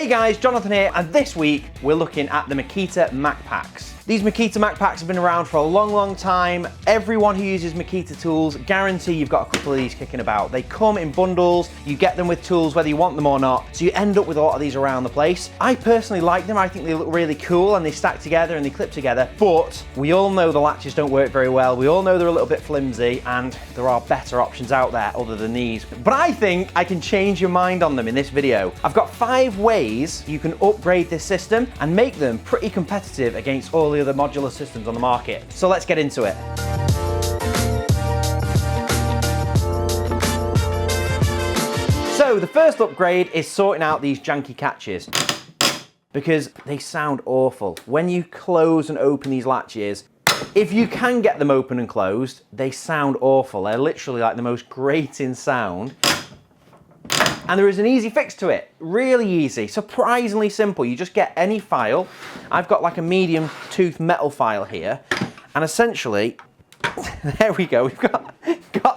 Hey guys, Jonathan here, and this week we're looking at the Makita Makpacs. These Makita Makpacs have been around for a long time. Everyone who uses Makita tools, guarantee you've got a couple of these kicking about. They come in bundles, you get them with tools whether you want them or not, so you end up with a lot of these around the place. I personally like them, I think they look really cool and they stack together and they clip together, but we all know the latches don't work very well, we all know they're a little bit flimsy, and there are better options out there other than these. But I think I can change your mind on them in this video. I've got 5 ways you can upgrade this system and make them pretty competitive against all the other modular systems on the market. So let's get into it. So the first upgrade is sorting out these janky catches, because they sound awful. When you close and open these latches, if you can get them open and closed, they sound awful. They're literally like the most grating sound. And there is an easy fix to it, really easy, surprisingly simple. You just get any file. I've got like a medium tooth metal file here, and essentially, there we go, we've got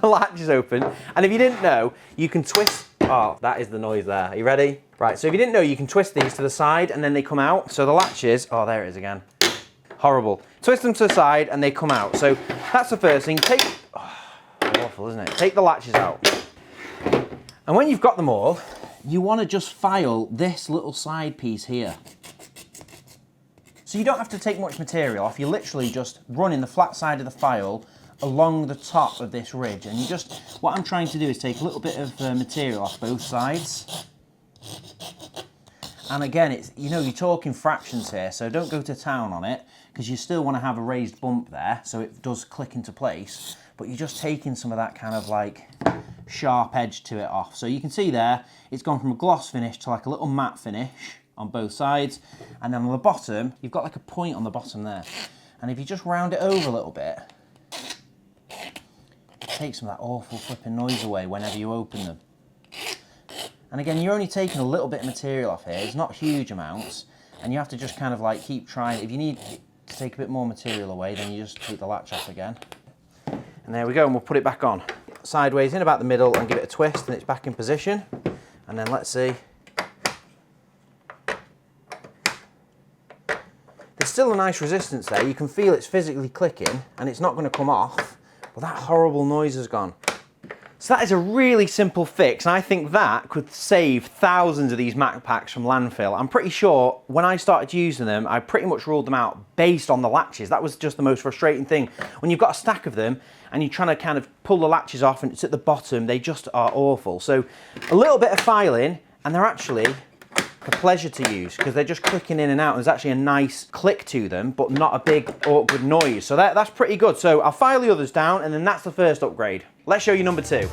the latches open. And if you didn't know, you can twist, oh, that is the noise there. Are you ready? Right, so if you didn't know, you can twist these to the side and then they come out. So the latches, oh, there it is again. Horrible. Twist them to the side and they come out. So that's the first thing. Awful, isn't it? Take the latches out. And when you've got them all, you want to just file this little side piece here. So you don't have to take much material off, you're literally just running the flat side of the file along the top of this ridge. And you just, what I'm trying to do is take a little bit of material off both sides. And again, it's, you know, you're talking fractions here, so don't go to town on it, because you still want to have a raised bump there, so it does click into place. But you're just taking some of that kind of like sharp edge to it off. So you can see there, it's gone from a gloss finish to like a little matte finish on both sides. And then on the bottom, you've got like a point on the bottom there. And if you just round it over a little bit, it takes some of that awful flipping noise away whenever you open them. And again, you're only taking a little bit of material off here. It's not huge amounts. And you have to just kind of like keep trying. If you need to take a bit more material away, then you just take the latch off again. And there we go, and we'll put it back on. Sideways in about the middle and give it a twist and it's back in position. And then let's see. There's still a nice resistance there. You can feel it's physically clicking and it's not going to come off, but that horrible noise has gone. So that is a really simple fix, and I think that could save thousands of these Makpacs from landfill. I'm pretty sure when I started using them, I pretty much ruled them out based on the latches. That was just the most frustrating thing. When you've got a stack of them and you're trying to kind of pull the latches off and it's at the bottom, they just are awful. So a little bit of filing and they're actually a pleasure to use, because they're just clicking in and out. There's actually a nice click to them, but not a big awkward noise. So that's pretty good. So I'll file the others down, and then that's the first upgrade. Let's show you number 2.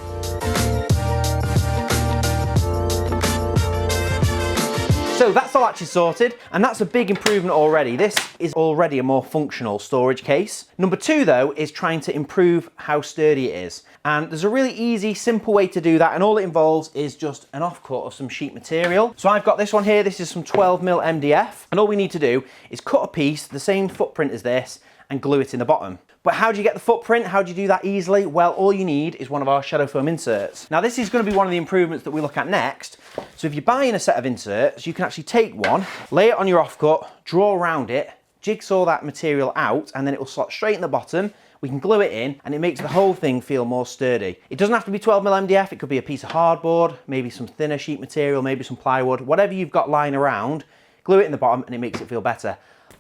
So that's the latches sorted, and that's a big improvement already. This is already a more functional storage case. Number 2 though is trying to improve how sturdy it is. And there's a really easy, simple way to do that, and all it involves is just an offcut of some sheet material. So I've got this one here, this is some 12mm MDF, and all we need to do is cut a piece, the same footprint as this, and glue it in the bottom. But how do you get the footprint? How do you do that easily? Well, all you need is one of our shadow foam inserts. Now this is going to be one of the improvements that we look at next. So if you're buying a set of inserts, you can actually take one, lay it on your offcut, draw around it, jigsaw that material out, and then it will slot straight in the bottom. We can glue it in, and it makes the whole thing feel more sturdy. It doesn't have to be 12mm MDF, it could be a piece of hardboard, maybe some thinner sheet material, maybe some plywood, whatever you've got lying around, glue it in the bottom and it makes it feel better.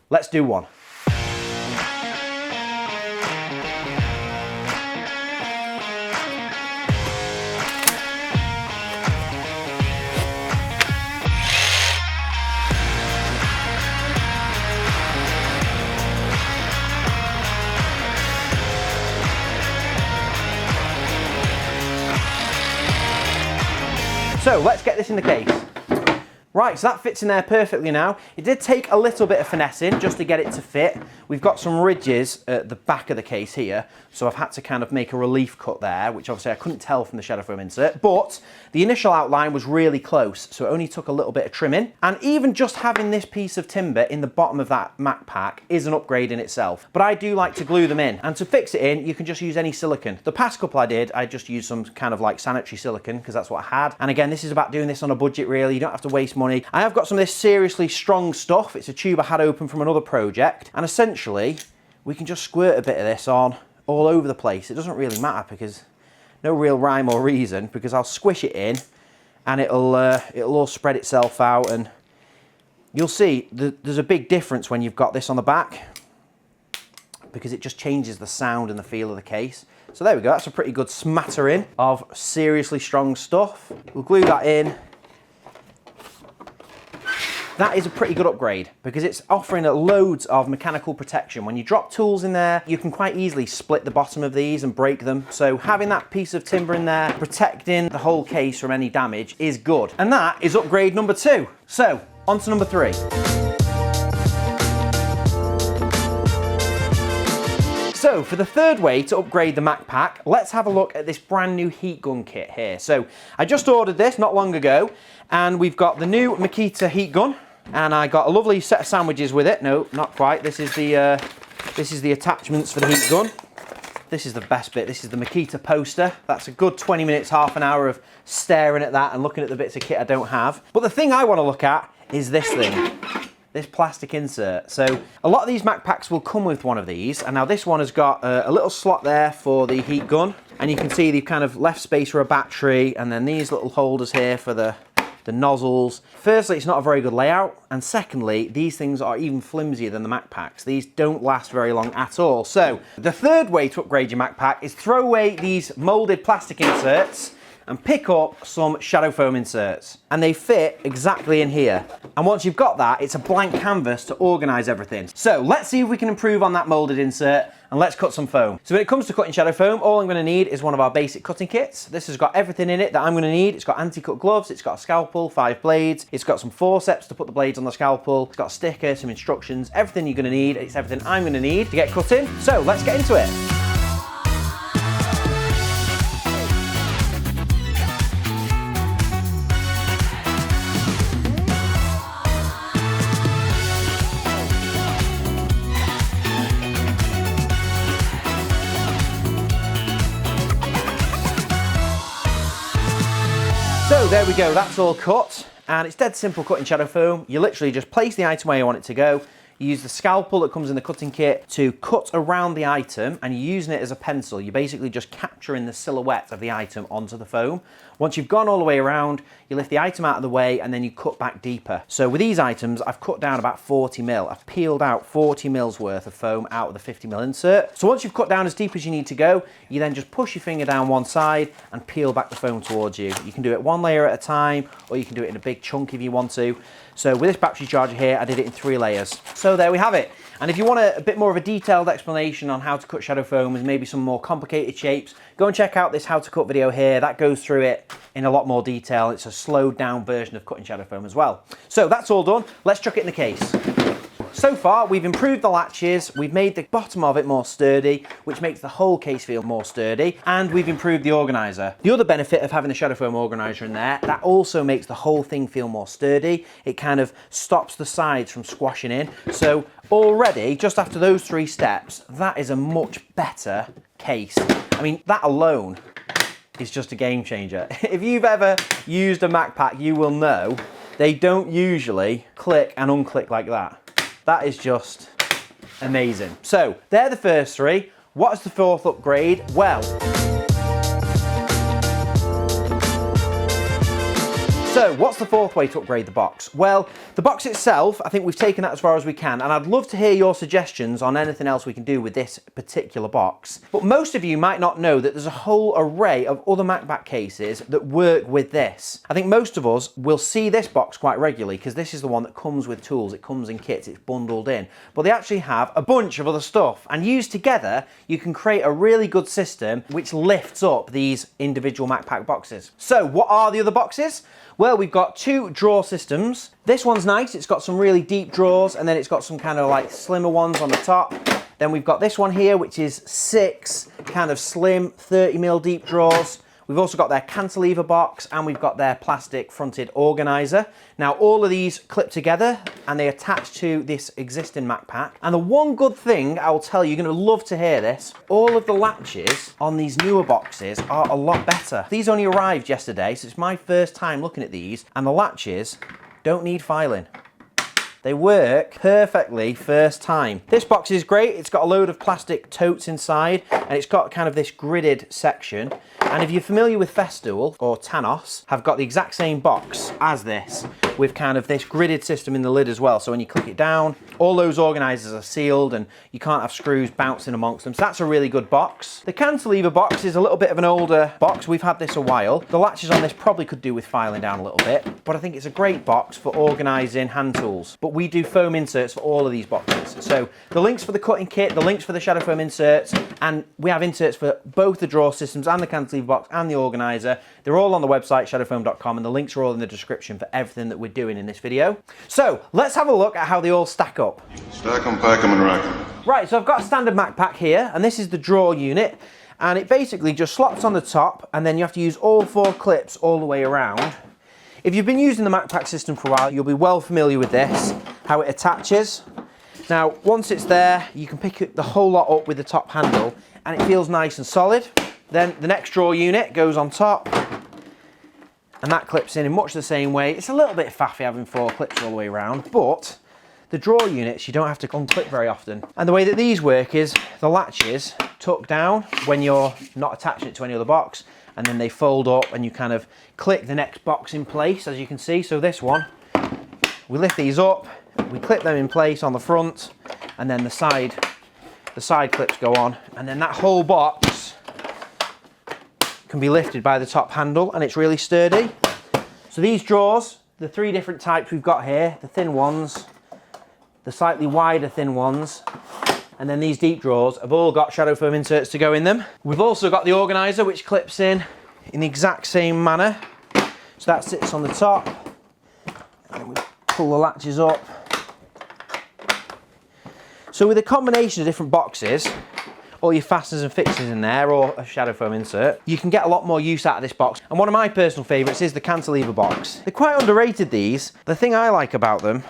Let's do one. So let's get this in the case. Right, so that fits in there perfectly now. It did take a little bit of finessing just to get it to fit. We've got some ridges at the back of the case here, so I've had to kind of make a relief cut there, which obviously I couldn't tell from the shadow foam insert, but the initial outline was really close, so it only took a little bit of trimming. And even just having this piece of timber in the bottom of that Makpac is an upgrade in itself. But I do like to glue them in, and to fix it in, you can just use any silicone. The past couple I just used some kind of like sanitary silicone, because that's what I had. And again, this is about doing this on a budget really. You don't have to waste money. money. I have got some of this seriously strong stuff. It's a tube I had open from another project, and essentially we can just squirt a bit of this on all over the place. It doesn't really matter because no real rhyme or reason, because I'll squish it in and it'll all spread itself out, and you'll see there's a big difference when you've got this on the back, because it just changes the sound and the feel of the case. So there we go, that's a pretty good smattering of seriously strong stuff. We'll glue that in. That is a pretty good upgrade because it's offering loads of mechanical protection. When you drop tools in there, you can quite easily split the bottom of these and break them. So having that piece of timber in there, protecting the whole case from any damage is good. And that is upgrade number 2. So, on to number 3. So for the third way to upgrade the Makpac, let's have a look at this brand new heat gun kit here. So I just ordered this not long ago, and we've got the new Makita heat gun, and I got a lovely set of sandwiches with it. No, not quite. This is the attachments for the heat gun. This is the best bit. This is the Makita poster. That's a good 20 minutes, half an hour of staring at that and looking at the bits of kit I don't have. But the thing I want to look at is this thing. This plastic insert. So a lot of these Makpacs will come with one of these, and now this one has got a little slot there for the heat gun, and you can see they've kind of left space for a battery, and then these little holders here for the nozzles. Firstly, it's not a very good layout, and secondly, these things are even flimsier than the Makpacs. These don't last very long at all. So the third way to upgrade your Makpac is throw away these molded plastic inserts and pick up some shadow foam inserts, and they fit exactly in here. And once you've got that, it's a blank canvas to organize everything. So let's see if we can improve on that molded insert, and let's cut some foam. So when it comes to cutting shadow foam, all I'm gonna need is one of our basic cutting kits. This has got everything in it that I'm gonna need. It's got anti-cut gloves, it's got a scalpel, 5 blades, it's got some forceps to put the blades on the scalpel, it's got a sticker, some instructions, everything you're gonna need. It's everything I'm gonna need to get cutting. So let's get into it. So there we go, that's all cut, and it's dead simple cutting shadow foam. You literally just place the item where you want it to go. You use the scalpel that comes in the cutting kit to cut around the item, and you're using it as a pencil. You're basically just capturing the silhouette of the item onto the foam. Once you've gone all the way around, you lift the item out of the way and then you cut back deeper. So with these items, I've cut down about 40 mil. I've peeled out 40 mils worth of foam out of the 50 mil insert. So once you've cut down as deep as you need to go, you then just push your finger down one side and peel back the foam towards you. You can do it one layer at a time, or you can do it in a big chunk if you want to. So with this battery charger here, I did it in 3 layers. So there we have it. And if you want a bit more of a detailed explanation on how to cut shadow foam with maybe some more complicated shapes, go and check out this how to cut video here. That goes through it in a lot more detail. It's a slowed down version of cutting shadow foam as well. So that's all done. Let's chuck it in the case. So far, we've improved the latches, we've made the bottom of it more sturdy, which makes the whole case feel more sturdy, and we've improved the organizer. The other benefit of having the shadow foam organizer in there, that also makes the whole thing feel more sturdy. It kind of stops the sides from squashing in. So already, just after those 3 steps, that is a much better case. I mean, that alone is just a game changer. If you've ever used a Makpac, you will know they don't usually click and unclick like that. That is just amazing. So, they're the first 3. What is the 4th upgrade? Well, so what's the 4th way to upgrade the box? Well, the box itself, I think we've taken that as far as we can, and I'd love to hear your suggestions on anything else we can do with this particular box. But most of you might not know that there's a whole array of other Makpac cases that work with this. I think most of us will see this box quite regularly because this is the one that comes with tools, it comes in kits, it's bundled in. But they actually have a bunch of other stuff, and used together, you can create a really good system which lifts up these individual Makpac boxes. So what are the other boxes? Well, we've got 2 drawer systems. This one's nice, it's got some really deep drawers, and then it's got some kind of like slimmer ones on the top. Then we've got this one here, which is 6 kind of slim 30 mil deep drawers. We've also got their cantilever box, and we've got their plastic fronted organizer. Now all of these clip together and they attach to this existing Makpac. And the one good thing I will tell you, you're going to love to hear this, all of the latches on these newer boxes are a lot better. These only arrived yesterday, so it's my first time looking at these, and the latches don't need filing. They work perfectly first time. This box is great. It's got a load of plastic totes inside and it's got kind of this gridded section. And if you're familiar with Festool or Tanos, have got the exact same box as this with kind of this gridded system in the lid as well. So when you click it down, all those organisers are sealed and you can't have screws bouncing amongst them. So that's a really good box. The cantilever box is a little bit of an older box. We've had this a while. The latches on this probably could do with filing down a little bit, but I think it's a great box for organising hand tools. But we do foam inserts for all of these boxes. So the links for the cutting kit, the links for the shadow foam inserts, and we have inserts for both the drawer systems and the cantilever box and the organiser. They're all on the website, shadowfoam.com, and the links are all in the description for everything that we're doing in this video. So let's have a look at how they all stack up. Stack them, pack them, and rack them. Right, so I've got a standard Makpac here, and this is the drawer unit, and it basically just slots on the top, and then you have to use all 4 clips all the way around. If you've been using the Makpac system for a while, you'll be well familiar with this, how it attaches. Now, once it's there, you can pick the whole lot up with the top handle, and it feels nice and solid. Then the next drawer unit goes on top, and that clips in much the same way. It's a little bit faffy having 4 clips all the way around, but the drawer units you don't have to unclip very often. And the way that these work is the latches tuck down when you're not attaching it to any other box, and then they fold up and you kind of click the next box in place, as you can see. So this one, we lift these up, we clip them in place on the front, and then the side clips go on, and then that whole box can be lifted by the top handle, and it's really sturdy. So these drawers, the 3 different types we've got here, the thin ones, the slightly wider thin ones, and then these deep drawers have all got shadow foam inserts to go in them. We've also got the organiser, which clips in the exact same manner. So that sits on the top, and then we pull the latches up. So with a combination of different boxes, all your fasteners and fixings in there, or a shadow foam insert, you can get a lot more use out of this box. And one of my personal favourites is the cantilever box. They're quite underrated, these. The thing I like about them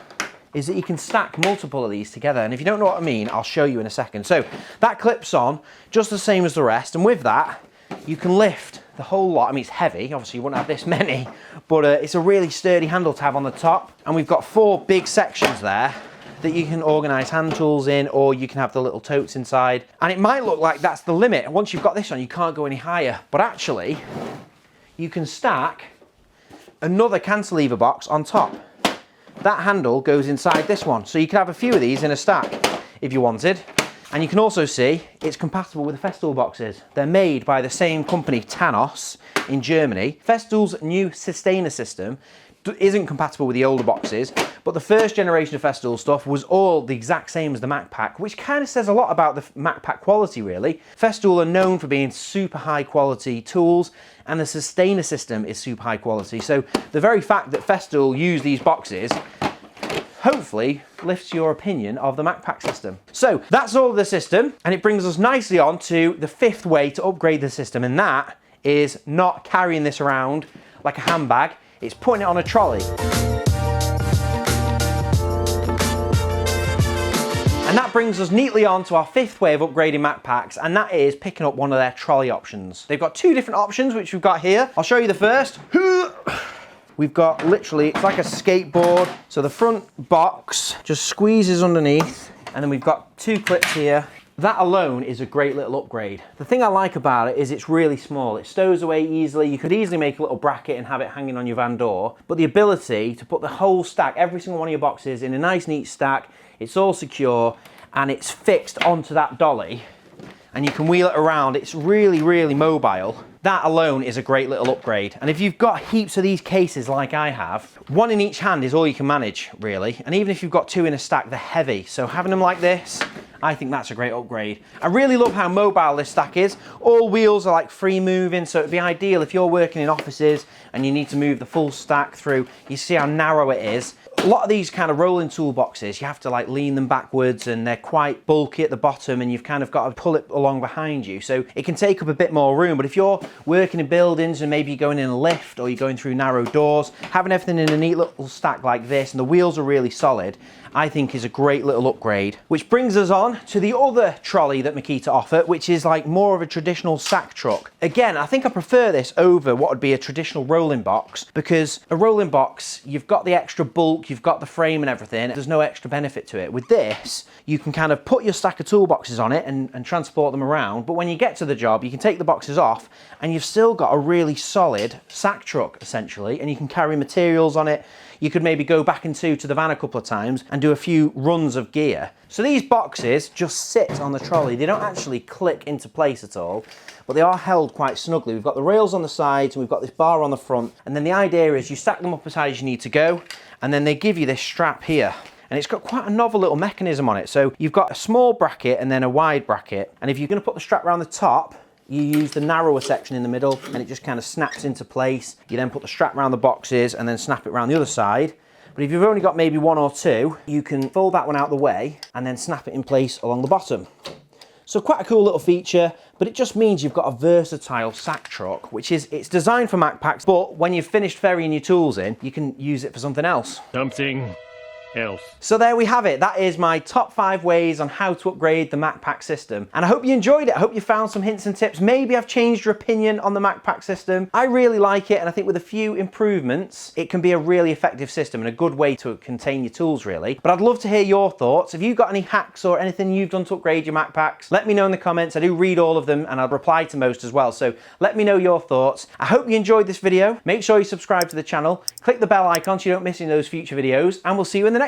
is that you can stack multiple of these together, and if you don't know what I mean, I'll show you in a second. So that clips on just the same as the rest, and with that you can lift the whole lot. I mean, it's heavy, obviously you wouldn't have this many, but it's a really sturdy handle to have on the top. And we've got 4 big sections there that you can organise hand tools in, or you can have the little totes inside. And it might look like that's the limit. Once you've got this on, you can't go any higher, but actually you can stack another cantilever box on top. That handle goes inside this one, so you can have a few of these in a stack if you wanted. And you can also see it's compatible with the Festool boxes. They're made by the same company, Tanos, in Germany. Festool's new sustainer system isn't compatible with the older boxes, but the first generation of Festool stuff was all the exact same as the Makpac, which kind of says a lot about the Makpac quality, really. Festool are known for being super high quality tools, and the sustainer system is super high quality. So the very fact that Festool use these boxes hopefully lifts your opinion of the Makpac system. So that's all of the system, and it brings us nicely on to the 5th way to upgrade the system, and that is not carrying this around like a handbag. It's putting it on a trolley. And that brings us neatly on to our 5th way of upgrading Makpacs, and that is picking up one of their trolley options. They've got 2 different options, which we've got here. I'll show you the first. We've got literally, it's like a skateboard. So the front box just squeezes underneath, and then we've got 2 clips here. That alone is a great little upgrade. The thing I like about it is it's really small. It stows away easily. You could easily make a little bracket and have it hanging on your van door. But the ability to put the whole stack, every single one of your boxes, in a nice neat stack, it's all secure and it's fixed onto that dolly, and you can wheel it around. It's really, really mobile. That alone is a great little upgrade. And if you've got heaps of these cases like I have, 1 in each hand is all you can manage, really. And even if you've got 2 in a stack, they're heavy. So having them like this, I think that's a great upgrade. I really love how mobile this stack is. All wheels are like free moving, so it'd be ideal if you're working in offices and you need to move the full stack through. You see how narrow it is. A lot of these kind of rolling toolboxes, you have to like lean them backwards and they're quite bulky at the bottom and you've kind of got to pull it along behind you. So it can take up a bit more room. But if you're working in buildings and maybe you're going in a lift or you're going through narrow doors, having everything in a neat little stack like this, and the wheels are really solid, I think is a great little upgrade. Which brings us on to the other trolley that Makita offer, which is like more of a traditional sack truck. Again, I think I prefer this over what would be a traditional rolling box, because a rolling box, you've got the extra bulk, you've got the frame and everything, there's no extra benefit to it. With this, you can kind of put your stack of toolboxes on it and transport them around, but when you get to the job, you can take the boxes off and you've still got a really solid sack truck, essentially, and you can carry materials on it. You could maybe go back into the van a couple of times and do a few runs of gear. So these boxes just sit on the trolley. They don't actually click into place at all, but they are held quite snugly. We've got the rails on the sides and we've got this bar on the front. And then the idea is you stack them up as high as you need to go, and then they give you this strap here. And it's got quite a novel little mechanism on it. So you've got a small bracket and then a wide bracket. And if you're going to put the strap around the top, you use the narrower section in the middle and it just kind of snaps into place. You then put the strap around the boxes and then snap it around the other side. But if you've only got maybe one or two, you can fold that one out the way and then snap it in place along the bottom. So quite a cool little feature, but it just means you've got a versatile sack truck, which is, it's designed for Makpacs, but when you've finished ferrying your tools in, you can use it for something else. Else. So there we have it. That is my top 5 ways on how to upgrade the Makpac system. And I hope you enjoyed it. I hope you found some hints and tips. Maybe I've changed your opinion on the Makpac system. I really like it, and I think with a few improvements, it can be a really effective system and a good way to contain your tools, really. But I'd love to hear your thoughts. Have you got any hacks or anything you've done to upgrade your Makpacs? Let me know in the comments. I do read all of them and I'll reply to most as well. So let me know your thoughts. I hope you enjoyed this video. Make sure you subscribe to the channel. Click the bell icon so you don't miss any of those future videos, and we'll see you in the next one.